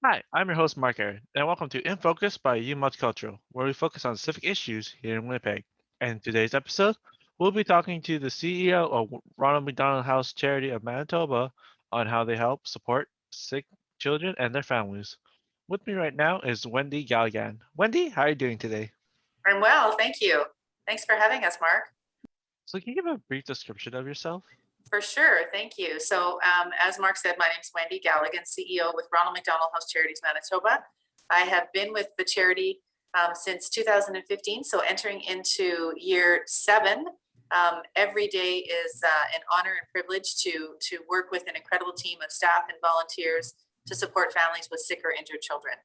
Hi, I'm your host, Mark Aaron, and welcome to In Focus by Multicultural, where we focus on specific issues here in Winnipeg. And in today's episode, we'll be talking to the CEO of Ronald McDonald House Charity of Manitoba on how they help support sick children and their families. With me right now is Wendy Galligan. Wendy, how are you doing today? I'm well, thank you. Thanks for having us, Mark. So, can you give a brief description of yourself? For sure, thank you. As Mark said, my name is Wendy Galligan, CEO with Ronald McDonald House Charities Manitoba. I have been with the charity since 2015, so entering into year 7. Every day is an honor and privilege to work with an incredible team of staff and volunteers to support families with sick or injured children.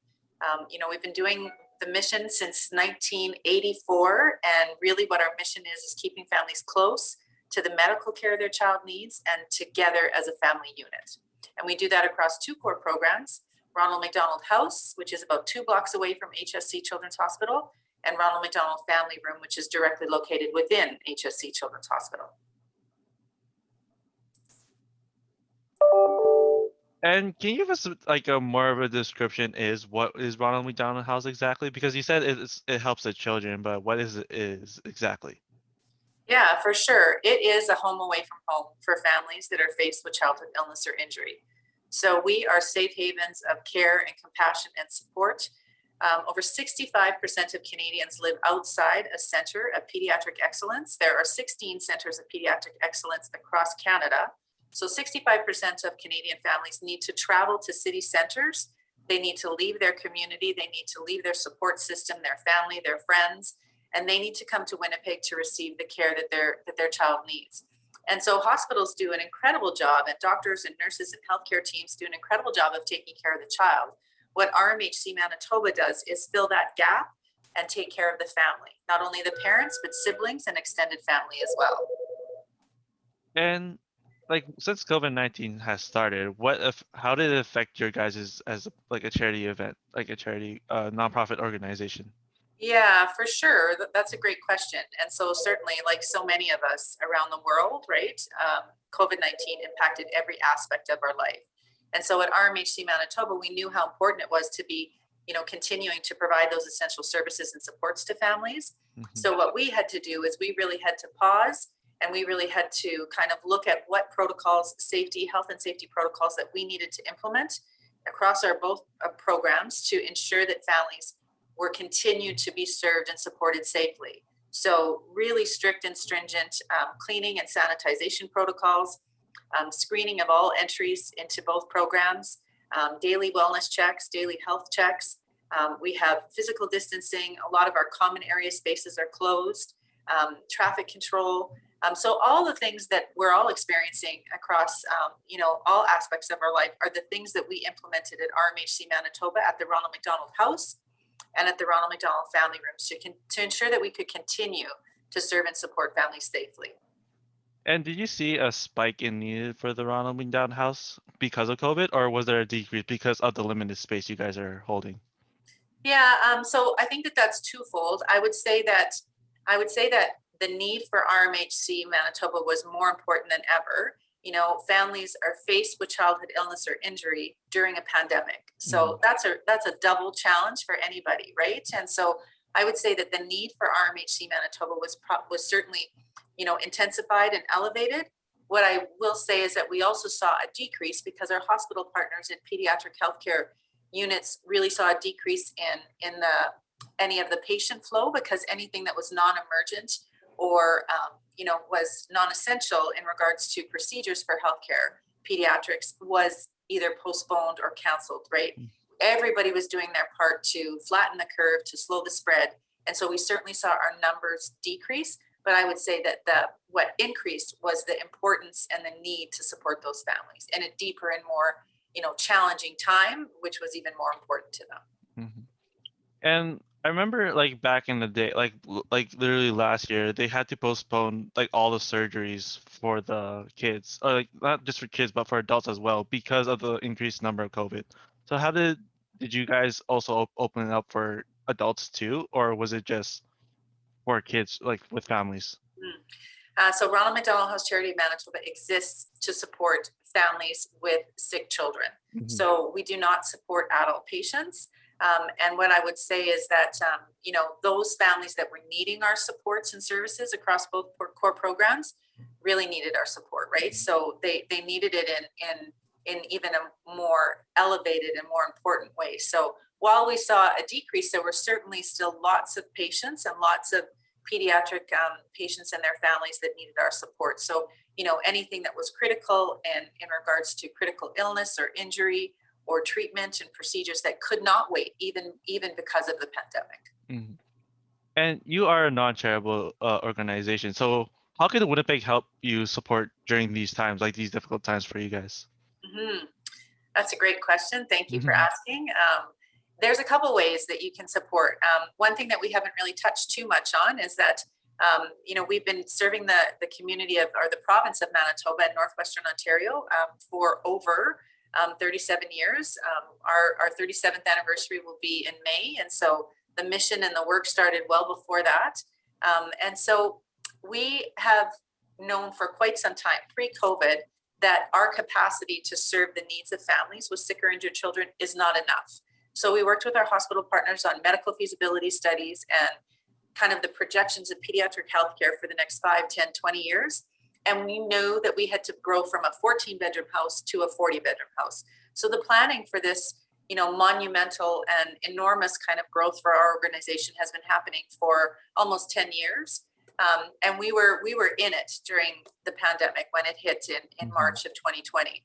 We've been doing the mission since 1984, and really what our mission is keeping families close to the medical care their child needs and together as a family unit. And we do that across 2 core programs, Ronald McDonald House, which is about 2 blocks away from HSC Children's Hospital, and Ronald McDonald Family Room, which is directly located within HSC Children's Hospital. And can you give us like a more of a description is what is Ronald McDonald House exactly? Because you said it helps the children, but what is exactly? Yeah, for sure. It is a home away from home for families that are faced with childhood illness or injury. So we are safe havens of care and compassion and support. Over 65% of Canadians live outside a center of pediatric excellence. There are 16 centers of pediatric excellence across Canada. So 65% of Canadian families need to travel to city centers. They need to leave their community. They need to leave their support system, their family, their friends, and they need to come to Winnipeg to receive the care that their child needs. And so hospitals do an incredible job, and doctors and nurses and healthcare teams do an incredible job of taking care of the child. What RMHC Manitoba does is fill that gap and take care of the family, not only the parents, but siblings and extended family as well. And like since COVID-19 has started, how did it affect your guys' as like a charity event, like a charity nonprofit organization? Yeah, for sure. That's a great question. And so certainly, like so many of us around the world, right, COVID-19 impacted every aspect of our life. And so at RMHC Manitoba, we knew how important it was to be, continuing to provide those essential services and supports to families. Hmm. So what we had to do is we really had to pause, and we really had to kind of look at what protocols, health and safety protocols that we needed to implement across our both programs to ensure that families were continued to be served and supported safely. So really strict and stringent cleaning and sanitization protocols, screening of all entries into both programs, daily wellness checks, daily health checks. We have physical distancing. A lot of our common area spaces are closed, traffic control. So all the things that we're all experiencing across, all aspects of our life are the things that we implemented at RMHC Manitoba at the Ronald McDonald House and at the Ronald McDonald Family Rooms to ensure that we could continue to serve and support families safely. And did you see a spike in need for the Ronald McDonald House because of COVID, or was there a decrease because of the limited space you guys are holding? Yeah, so I think that that's twofold. I would say that the need for RMHC Manitoba was more important than ever. Families are faced with childhood illness or injury during a pandemic. So that's a double challenge for anybody, right? And so I would say that the need for RMHC Manitoba was certainly, intensified and elevated. What I will say is that we also saw a decrease because our hospital partners in pediatric healthcare units really saw a decrease in any of the patient flow, because anything that was non-emergent or was non-essential in regards to procedures for healthcare pediatrics was either postponed or canceled, right? Everybody was doing their part to flatten the curve, to slow the spread. And so we certainly saw our numbers decrease, but I would say that what increased was the importance and the need to support those families in a deeper and more, challenging time, which was even more important to them. Mm-hmm. And I remember like back in the day, like literally last year, they had to postpone like all the surgeries for the kids, or like not just for kids, but for adults as well, because of the increased number of COVID. So how did you guys also open it up for adults too, or was it just for kids, like with families? So Ronald McDonald House Charity of Manitoba exists to support families with sick children. Mhm. So we do not support adult patients. And what I would say is that, those families that were needing our supports and services across both core programs really needed our support, right? So they needed it in even a more elevated and more important way. So while we saw a decrease, there were certainly still lots of patients and lots of pediatric patients and their families that needed our support. So, anything that was critical and in regards to critical illness or injury or treatment and procedures that could not wait, even because of the pandemic. Mhm. And you are a non-charitable organization. So how can Winnipeg help you support during these times, like these difficult times for you guys? Mhm. That's a great question. Thank you for Mhm. asking. There's a couple ways that you can support. One thing that we haven't really touched too much on is that we've been serving the community of, or the province of Manitoba and Northwestern Ontario for over 37 years. Our 37th anniversary will be in May, and so the mission and the work started well before that. And so we have known for quite some time, pre-COVID, that our capacity to serve the needs of families with sick or injured children is not enough. So we worked with our hospital partners on medical feasibility studies and kind of the projections of pediatric healthcare for the next 5, 10, 20 years. And we knew that we had to grow from a 14-bedroom house to a 40-bedroom house. So the planning for this, monumental and enormous kind of growth for our organization has been happening for almost 10 years. And we were in it during the pandemic when it hit in Mhm. March of 2020.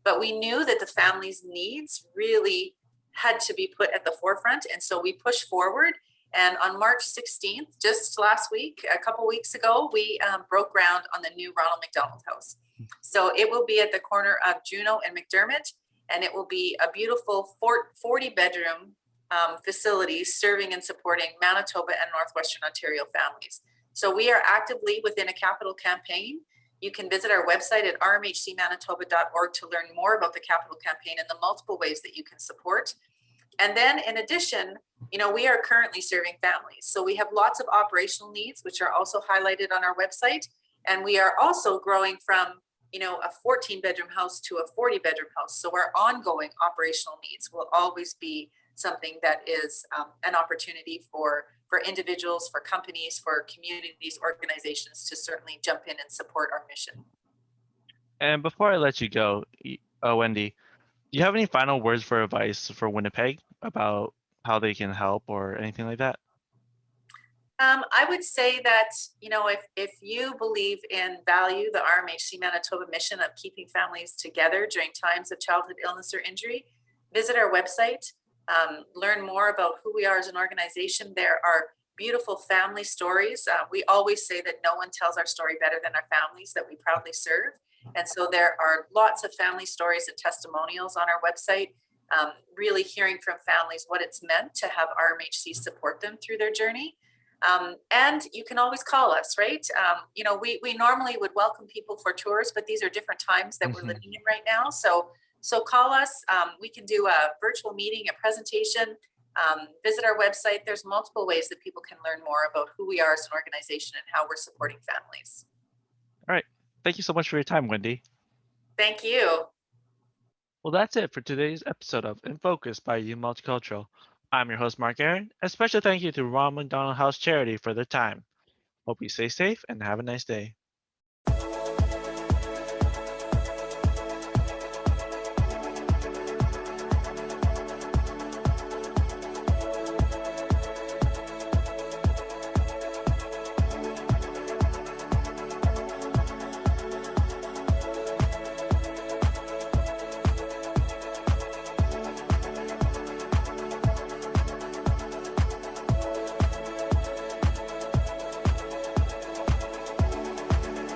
But we knew that the family's needs really had to be put at the forefront. And so we pushed forward. And on March 16th, just last week, a couple weeks ago, we broke ground on the new Ronald McDonald House. So it will be at the corner of Juno and McDermott, and it will be a beautiful 40-bedroom facility serving and supporting Manitoba and Northwestern Ontario families. So we are actively within a capital campaign. You can visit our website at rmhcmanitoba.org to learn more about the capital campaign and the multiple ways that you can support. And then in addition, we are currently serving families. So we have lots of operational needs, which are also highlighted on our website. And we are also growing from, a 14-bedroom house to a 40-bedroom house. So our ongoing operational needs will always be something that is an opportunity for individuals, for companies, for communities, organizations to certainly jump in and support our mission. And before I let you go, Wendy, do you have any final words for advice for Winnipeg about how they can help or anything like that? I would say that, if you believe in value the RMHC Manitoba mission of keeping families together during times of childhood illness or injury, visit our website, learn more about who we are as an organization. There are beautiful family stories. We always say that no one tells our story better than our families that we proudly serve. And so there are lots of family stories and testimonials on our website, really hearing from families what it's meant to have RMHC support them through their journey. And you can always call us, right? We normally would welcome people for tours, but these are different times that we're Mhm. living in right now. So call us. We can do a virtual meeting, a presentation, visit our website. There's multiple ways that people can learn more about who we are as an organization and how we're supporting families. All right. Thank you so much for your time, Wendy. Thank you. Well, that's it for today's episode of In Focus by You Multicultural. I'm your host, Mark Aaron. A special thank you to Ronald McDonald House Charity for their time. Hope you stay safe and have a nice day.